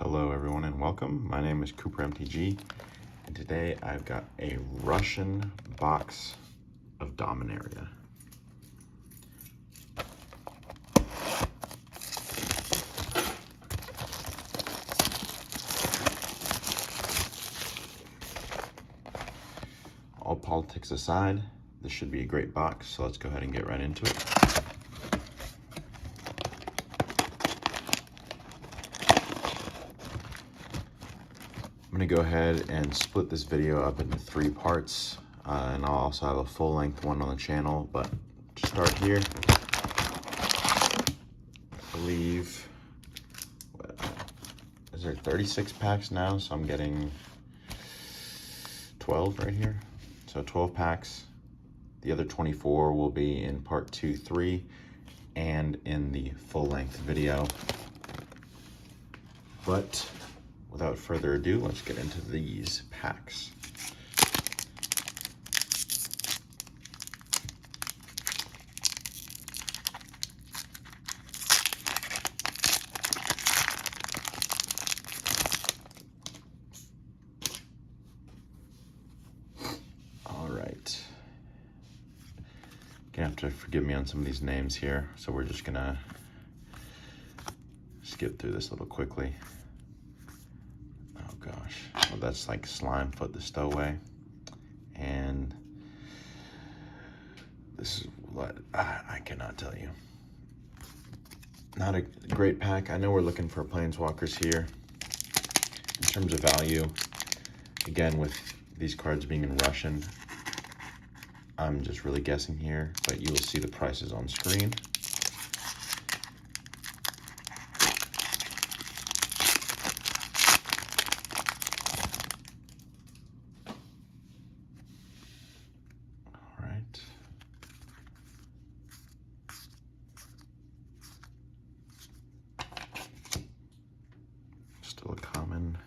Hello everyone and welcome. My name is Cooper MTG and today I've got a Russian box of Dominaria. All politics aside, this should be a great box, so let's go ahead and get right into it. I'm going to go ahead and split this video up into 3 parts, and I'll also have a full-length one on the channel. But to start here, I believe, is there 36 packs now? So I'm getting 12 right here. So 12 packs. The other 24 will be in part 2, 3, and in the full-length video. But without further ado, let's get into these packs. All right. Gonna have to forgive me on some of these names here, so we're just gonna skip through this a little quickly. Oh gosh, well, that's like Slimefoot the Stowaway, and this is what I cannot tell you. Not a great pack. I know we're looking for planeswalkers here. In terms of value, again, with these cards being in Russian, I'm just really guessing here, but you will see the prices on screen. All right. Still a common.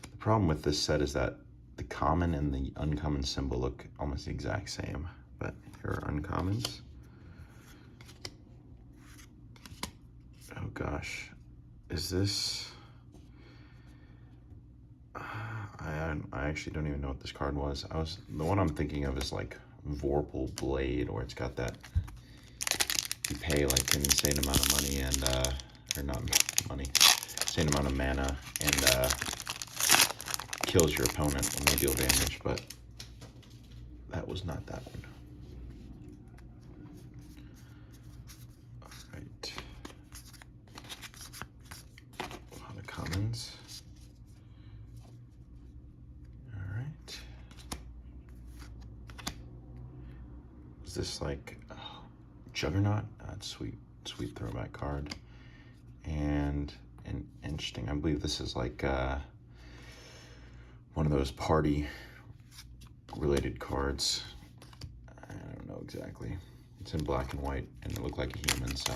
The problem with this set is that the common and the uncommon symbol look almost the exact same, but here are uncommons. Oh gosh, is this, I actually don't even know what this card was. The one I'm thinking of is like Vorpal Blade, where it's got that, you pay like an insane amount of money and, or not money, insane amount of mana, and kills your opponent when they deal damage, but that was not that one. All right. A lot of commons. All right. Is this like Juggernaut? That's sweet, sweet throwback card. And interesting, I believe this is like one of those party related cards. I don't know exactly. It's in black and white and it looked like a human, so.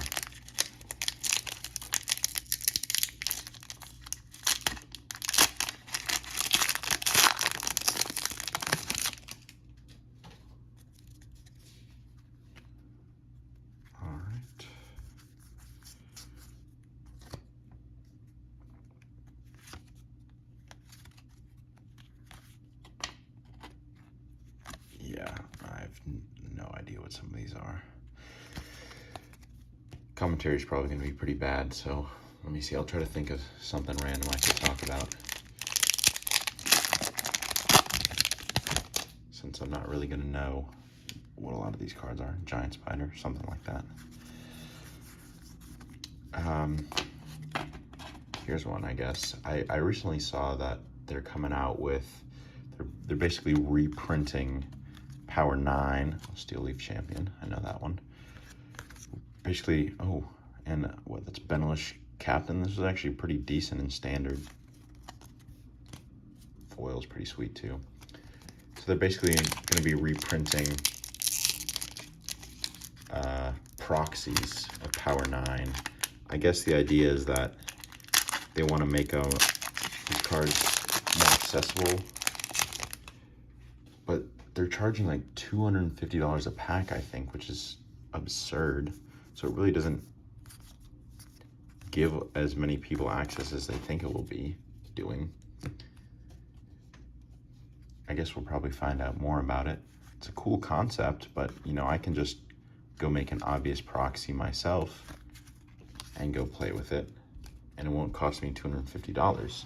All right. Yeah, I have no idea what some of these are. Commentary is probably going to be pretty bad, so let me see. I'll try to think of something random I could talk about, since I'm not really going to know what a lot of these cards are. Giant Spider, something like that. Here's one, I guess. I recently saw that they're coming out with, they're basically reprinting Power 9, Steel Leaf Champion, I know that one. Basically, oh, and what, that's Benelish Captain. This is actually pretty decent in standard. Foil's pretty sweet too. So they're basically going to be reprinting proxies of Power 9. I guess the idea is that they want to make these cards more accessible, but they're charging like $250 a pack, I think, which is absurd. So it really doesn't give as many people access as they think it will be doing. I guess we'll probably find out more about it. It's a cool concept, but you know, I can just go make an obvious proxy myself and go play with it, and it won't cost me $250.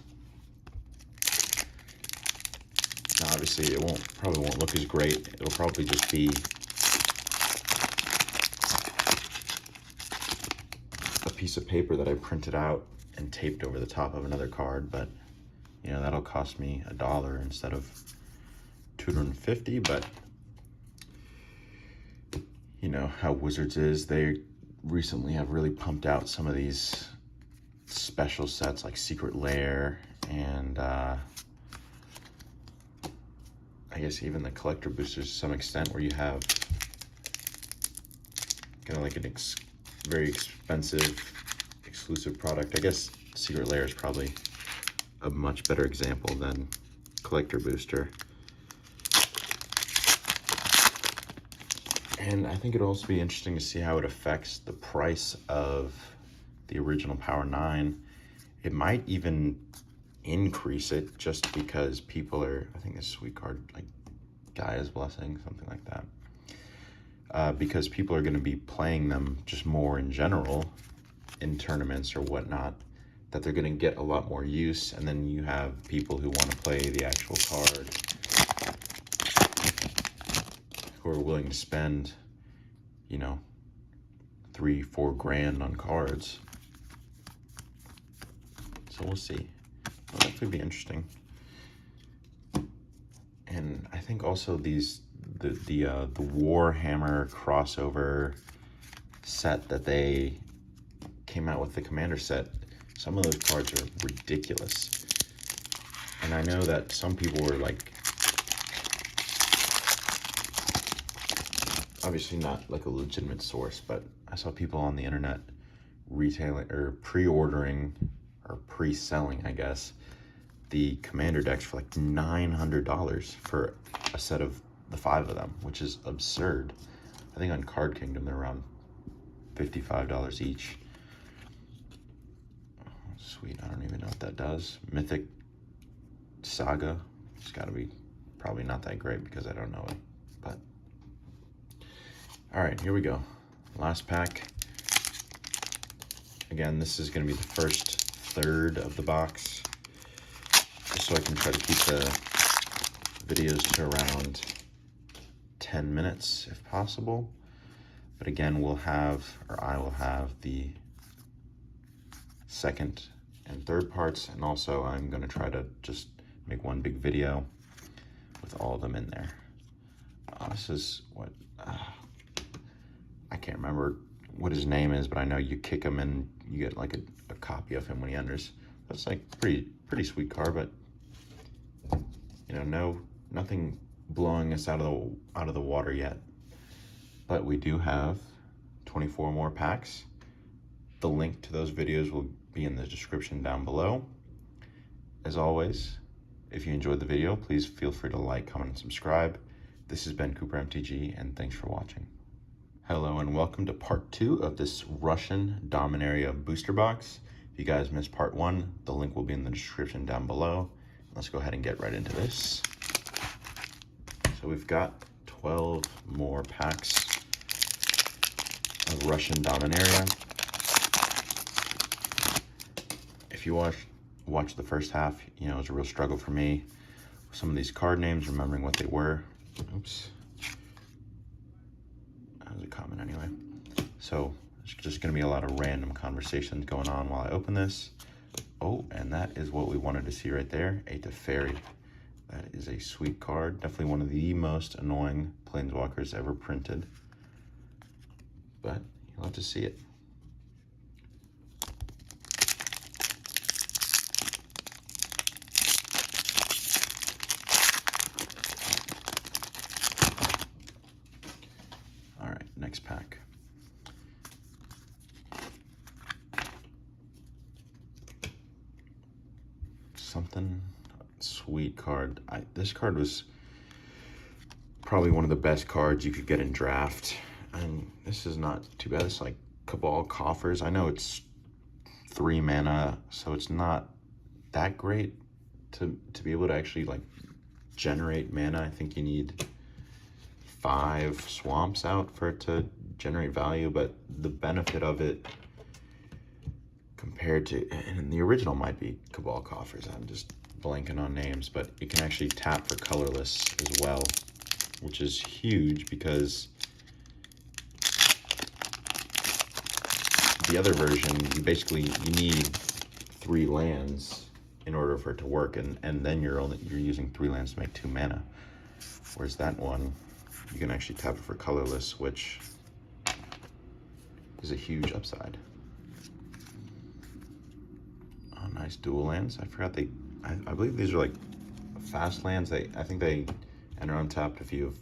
Now, obviously, it probably won't look as great. It'll probably just be a piece of paper that I printed out and taped over the top of another card, but you know, that'll cost me $1 instead of $250. But you know how Wizards is, they recently have really pumped out some of these special sets like Secret Lair and I guess even the collector boosters to some extent, where you have kind of like an very expensive exclusive product. I guess Secret Lair is probably a much better example than collector booster. And I think it'll also be interesting to see how it affects the price of the original Power 9. It might even increase it just because people are, I think this sweet card, like Gaia's Blessing, something like that. Because people are going to be playing them just more in general in tournaments or whatnot, that they're going to get a lot more use. And then you have people who want to play the actual card, who are willing to spend, you know, $3-4 grand on cards. So we'll see. It'll definitely be interesting. And I think also the Warhammer crossover set that they came out with, the Commander set, some of those cards are ridiculous. And I know that some people were like, obviously not like a legitimate source, but I saw people on the internet retailing or pre-ordering or pre-selling, I guess, the Commander decks for like $900 for a set of the 5 of them, which is absurd. I think on Card Kingdom they're around $55 each. Oh, sweet, I don't even know what that does. Mythic Saga, it's gotta be probably not that great because I don't know it, but all right, here we go. Last pack. Again, this is gonna be the first third of the box, just so I can try to keep the videos to around 10 minutes if possible. But again, I will have the second and third parts, and also I'm gonna try to just make one big video with all of them in there. This is what, I can't remember what his name is, but I know you kick him and you get like a copy of him when he enters. That's like pretty sweet card, but you know, nothing blowing us out of the water yet. But we do have 24 more packs. The link to those videos will be in the description down below. As always, if you enjoyed the video, please feel free to like, comment, and subscribe. This has been Cooper MTG, and thanks for watching. Hello and welcome to part 2 of this Russian Dominaria booster box. If you guys missed part 1, the link will be in the description down below. Let's go ahead and get right into this. So we've got 12 more packs of Russian Dominaria. If you watch the first half, you know, it was a real struggle for me. Some of these card names, remembering what they were. Oops. That was a comment anyway. So there's just gonna be a lot of random conversations going on while I open this. Oh, and that is what we wanted to see right there, a Teferi. That is a sweet card. Definitely one of the most annoying Planeswalkers ever printed. But you'll have to see it. All right, next pack. Something sweet card. This card was probably one of the best cards you could get in draft, and this is not too bad. It's like Cabal Coffers. I know it's 3 mana, so it's not that great to be able to actually like generate mana. I think you need 5 swamps out for it to generate value, but the benefit of it compared to, and the original might be Cabal Coffers, I'm just blanking on names, but you can actually tap for colorless as well, which is huge because the other version, you need 3 lands in order for it to work, and then you're using 3 lands to make 2 mana. Whereas that one, you can actually tap it for colorless, which is a huge upside. Oh, nice dual lands. I forgot I believe these are like fast lands. I think they enter untapped if you have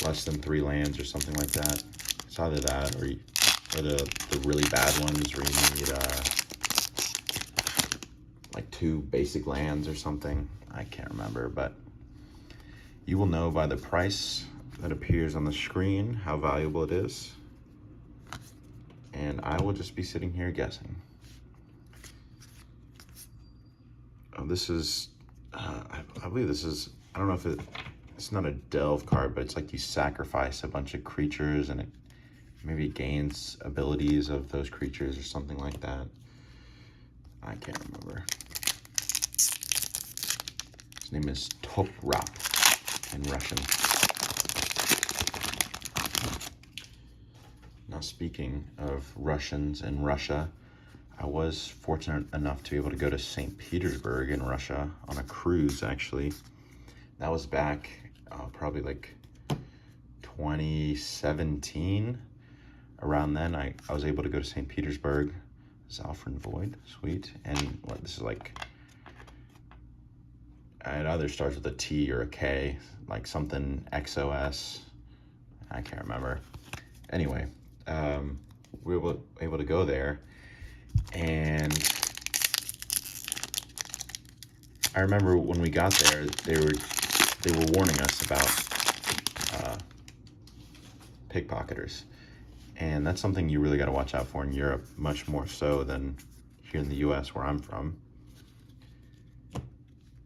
less than 3 lands or something like that. It's either that or the really bad ones where you need like 2 basic lands or something. I can't remember, but you will know by the price that appears on the screen how valuable it is. And I will just be sitting here guessing. Oh, this is, I believe this is, I don't know if it's not a delve card, but it's like you sacrifice a bunch of creatures and it maybe gains abilities of those creatures or something like that. I can't remember. His name is Toprap in Russian. Now, speaking of Russians and Russia, I was fortunate enough to be able to go to St. Petersburg in Russia on a cruise, actually. That was back probably like 2017. Around then, I was able to go to St. Petersburg. Zalfrin Void, sweet. And what, this is like, it either starts with a T or a K, like something XOS. I can't remember. Anyway, we were able to go there, and I remember when we got there, they were warning us about pickpocketers, and that's something you really got to watch out for in Europe, much more so than here in the US where I'm from.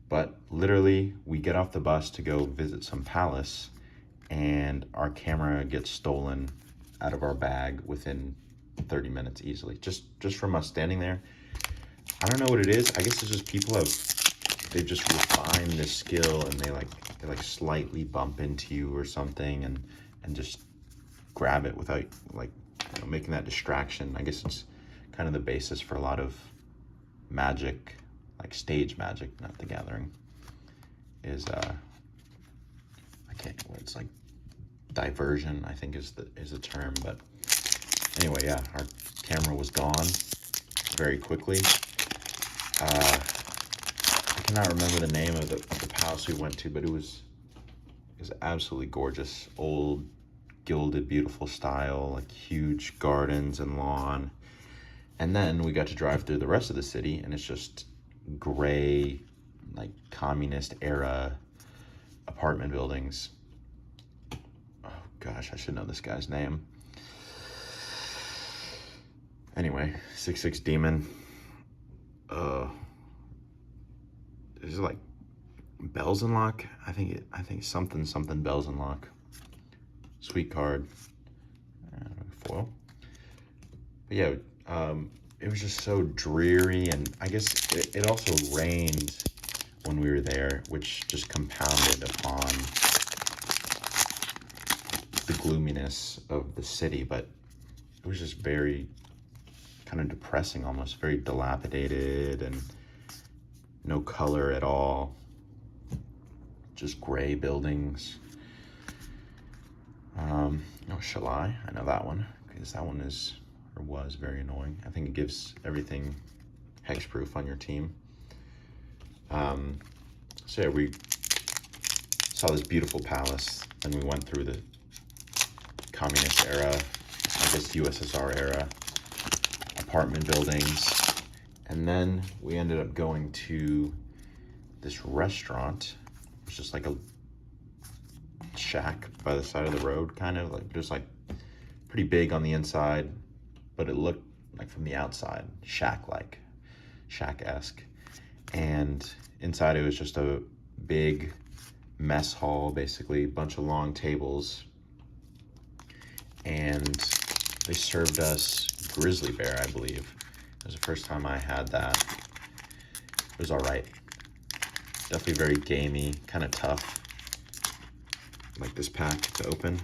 But literally, we get off the bus to go visit some palace, and our camera gets stolen out of our bag within 30 minutes easily, just from us standing there. I don't know what it is. I guess it's just they've just refined this skill, and they slightly bump into you or something and just grab it without making that distraction. I guess it's kind of the basis for a lot of magic, like stage magic, not the Gathering, is it's like diversion, I think is the term. But anyway, yeah, our camera was gone very quickly. I cannot remember the name of the palace we went to, but it was absolutely gorgeous. Old, gilded, beautiful style, like huge gardens and lawn. And then we got to drive through the rest of the city, and it's just gray, like communist era apartment buildings. Oh gosh, I should know this guy's name. Anyway, 6/6 Demon. Is it like Bells and Lock? I think something Bells and Lock. Sweet card. Foil. But yeah, it was just so dreary, and I guess it also rained when we were there, which just compounded upon the gloominess of the city. But it was just very kind of depressing, almost very dilapidated, and no color at all, just gray buildings. No, Shalai, I know that one, because that one was very annoying. I think it gives everything hexproof on your team. So yeah, we saw this beautiful palace, and we went through the communist era, I guess USSR era apartment buildings, and then we ended up going to this restaurant. It was just like a shack by the side of the road, kind of like just like pretty big on the inside, but it looked like from the outside, shack-esque. And inside it was just a big mess hall, basically, a bunch of long tables. And they served us grizzly bear, I believe. It was the first time I had that. It was all right. Definitely very gamey, kind of tough. Like this pack to open.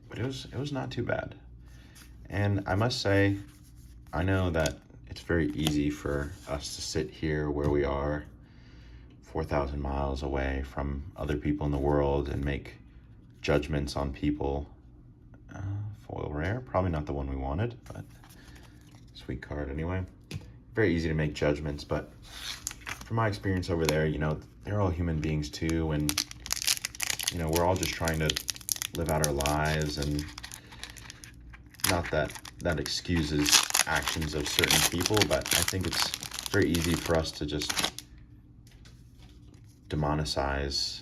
But it was not too bad. And I must say, I know that it's very easy for us to sit here where we are, 4,000 miles away from other people in the world, and make judgments on people. Foil rare, probably not the one we wanted, but sweet card anyway. Very easy to make judgments, but from my experience over there, you know, they're all human beings too, and you know, we're all just trying to live out our lives, and not that that excuses actions of certain people, but I think it's very easy for us to just demonize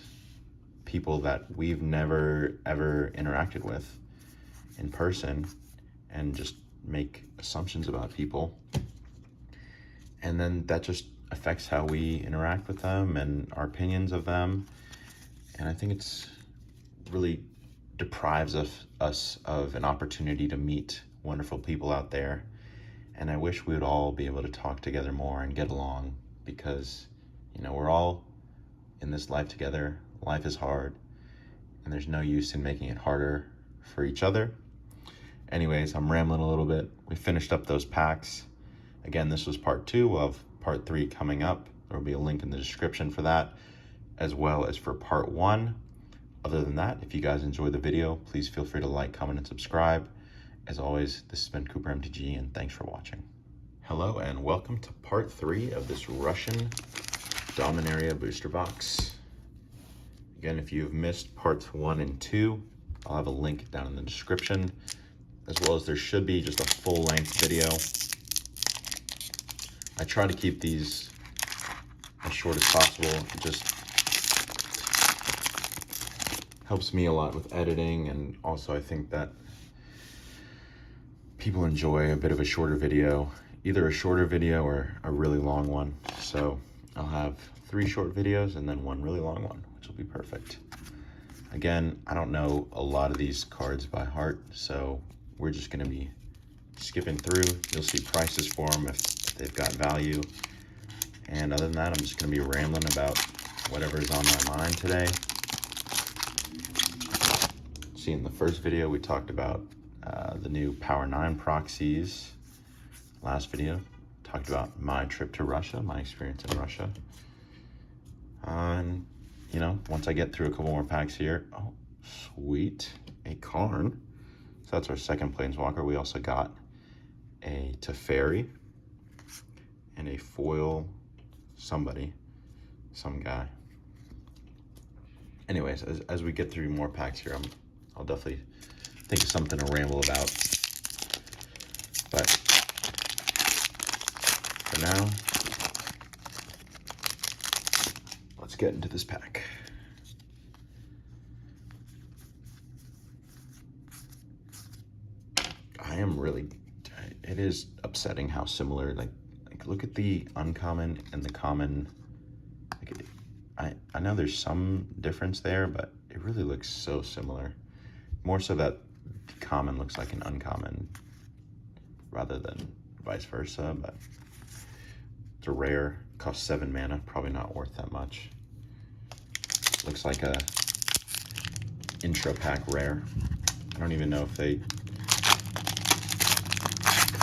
people that we've never ever interacted with in person, and just make assumptions about people, and then that just affects how we interact with them and our opinions of them. And I think it's really deprives us of an opportunity to meet wonderful people out there. And I wish we would all be able to talk together more and get along, because you know, we're all in this life together. Life is hard, and there's no use in making it harder for each other. Anyways, I'm rambling a little bit. We finished up those packs. Again, this was part 2. We'll have part 3 coming up. There will be a link in the description for that, as well as for part 1. Other than that, if you guys enjoyed the video, please feel free to like, comment, and subscribe. As always, this has been Cooper MTG, and thanks for watching. Hello, and welcome to part 3 of this Russian Dominaria booster box. Again, if you've missed parts 1 and 2, I'll have a link down in the description, as well as there should be just a full-length video. I try to keep these as short as possible. It just helps me a lot with editing, and also I think that people enjoy a bit of a shorter video, either a shorter video or a really long one. So I'll have 3 short videos and then 1 really long one, which will be perfect. Again, I don't know a lot of these cards by heart, so we're just going to be skipping through. You'll see prices for them if they've got value. And other than that, I'm just going to be rambling about whatever's on my mind today. See, in the first video, we talked about the new Power 9 proxies. Last video, talked about my trip to Russia, my experience in Russia. And, you know, once I get through a couple more packs here, oh, sweet, a Karn. So that's our second Planeswalker. We also got a Teferi and a foil some guy. Anyways, as we get through more packs here, I'll definitely think of something to ramble about. But for now, let's get into this pack. It is upsetting how similar, like look at the uncommon and the common. I know there's some difference there, but it really looks so similar. More so that the common looks like an uncommon rather than vice versa, but it's a rare, costs 7 mana, probably not worth that much. Looks like a intro pack rare. I don't even know if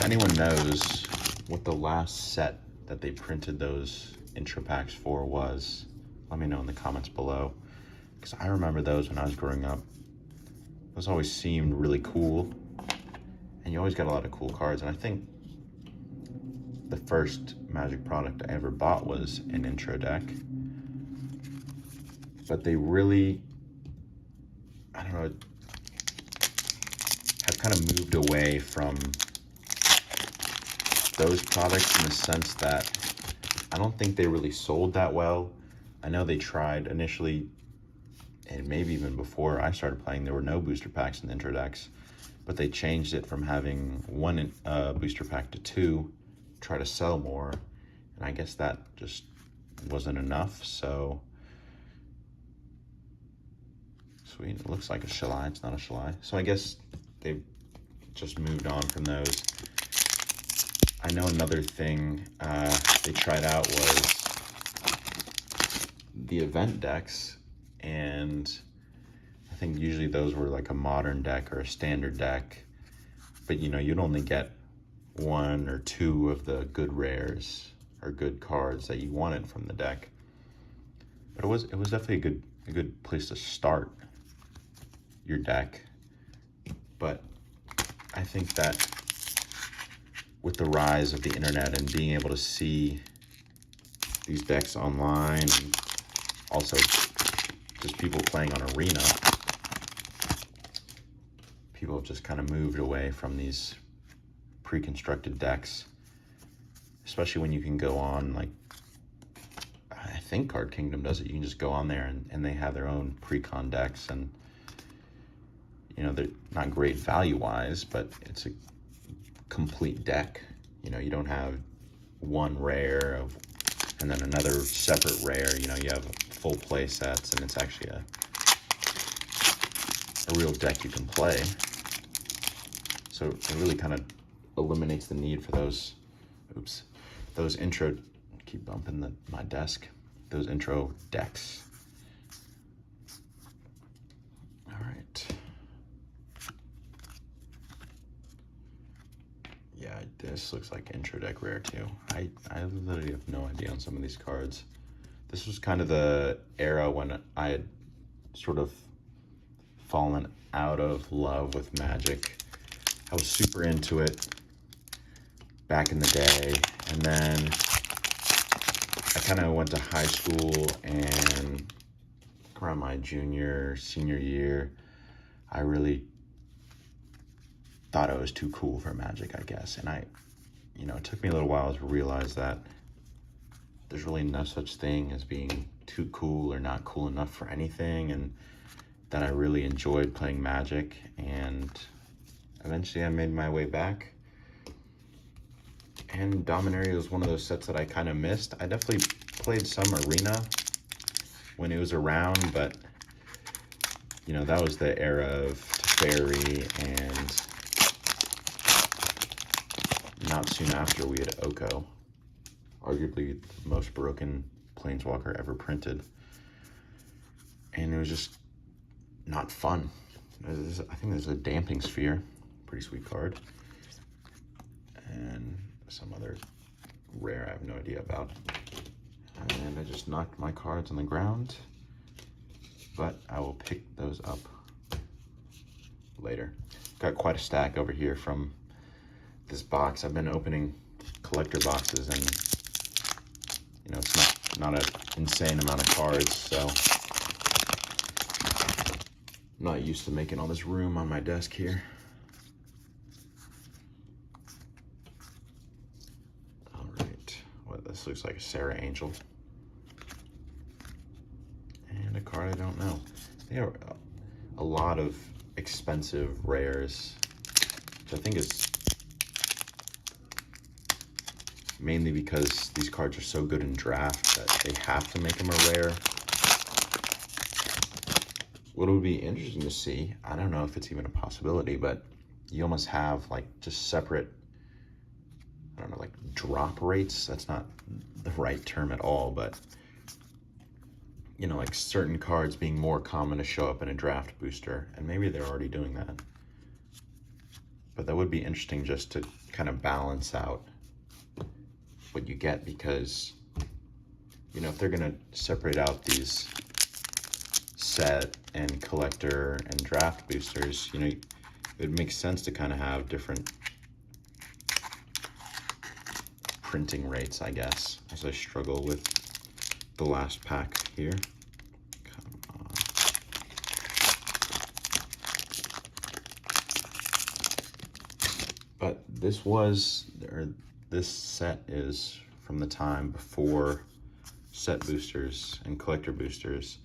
anyone knows what the last set that they printed those intro packs for was, let me know in the comments below, because I remember those when I was growing up. Those always seemed really cool, and you always got a lot of cool cards. And I think the first Magic product I ever bought was an intro deck, but they really, I don't know, have kind of moved away from those products in the sense that I don't think they really sold that well. I know they tried initially and maybe even before I started playing, there were no booster packs in the intro decks, but they changed it from having one booster pack to two, try to sell more, and I guess that just wasn't enough. So sweet, it looks like a Shalai, it's not a Shalai. So I guess they've just moved on from those. I know another thing they tried out was the event decks, and I think usually those were like a modern deck or a standard deck, but you know, you'd only get one or two of the good rares or good cards that you wanted from the deck. But it was definitely a good place to start your deck. But I think that with the rise of the internet and being able to see these decks online, and also just people playing on Arena, people have just kind of moved away from these pre-constructed decks, especially when you can go on, like, I think Card Kingdom does it. You can just go on there and they have their own pre-con decks, and you know, they're not great value-wise, but it's a complete deck. You know, you don't have one rare of, and then another separate rare. You know, you have full play sets, and it's actually a real deck you can play. So it really kind of eliminates the need for those, those intro, keep bumping my desk, those intro decks. All right. Yeah, this looks like intro deck rare too. I literally have no idea on some of these cards. This was kind of the era when I had sort of fallen out of love with Magic. I was super into it back in the day, and then I kind of went to high school, and around my senior year, I really thought it was too cool for Magic, I guess. And you know, it took me a little while to realize that there's really no such thing as being too cool or not cool enough for anything, and that I really enjoyed playing Magic. And eventually I made my way back, and Dominaria was one of those sets that I kind of missed. I definitely played some Arena when it was around, but you know, that was the era of Teferi, and not soon after we had Oko, arguably the most broken Planeswalker ever printed. And it was just not fun. I think there's a Damping Sphere, pretty sweet card. And some other rare I have no idea about. And I just knocked my cards on the ground, but I will pick those up later. Got quite a stack over here from this box. I've been opening collector boxes, and you know, it's not an insane amount of cards, so I'm not used to making all this room on my desk here. All right, well, this looks like a Sarah Angel, and a card I don't know. There are a lot of expensive rares, which I think is mainly because these cards are so good in draft that they have to make them a rare. What would be interesting to see, I don't know if it's even a possibility, but you almost have like just separate, I don't know, like drop rates. That's not the right term at all, but you know, like certain cards being more common to show up in a draft booster, and maybe they're already doing that. But that would be interesting just to kind of balance out what you get, because you know, if they're gonna separate out these set and collector and draft boosters, you know, it makes sense to kind of have different printing rates, I guess, as I struggle with the last pack here. Come on. But this set is from the time before set boosters and collector boosters.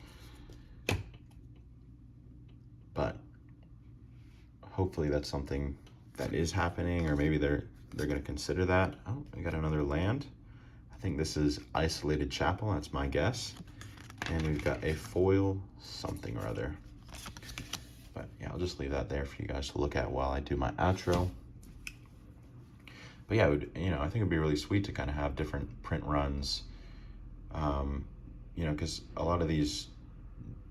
hopefully that's something that is happening, or maybe they're going to consider that. Oh, we got another land. I think this is Isolated Chapel, that's my guess. And we've got a foil something or other. But yeah, I'll just leave that there for you guys to look at while I do my outro. But yeah, I think it'd be really sweet to kind of have different print runs, because a lot of these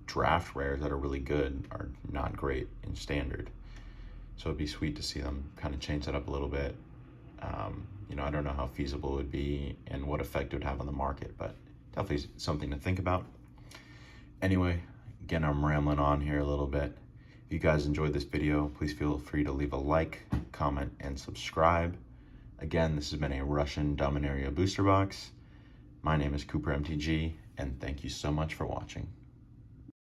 draft rares that are really good are not great in standard. So it'd be sweet to see them kind of change that up a little bit. I don't know how feasible it would be and what effect it would have on the market, but definitely something to think about. Anyway, again, I'm rambling on here a little bit. If you guys enjoyed this video, please feel free to leave a like, comment, and subscribe. Again, this has been a Russian Dominaria booster box. My name is Cooper MTG, and thank you so much for watching.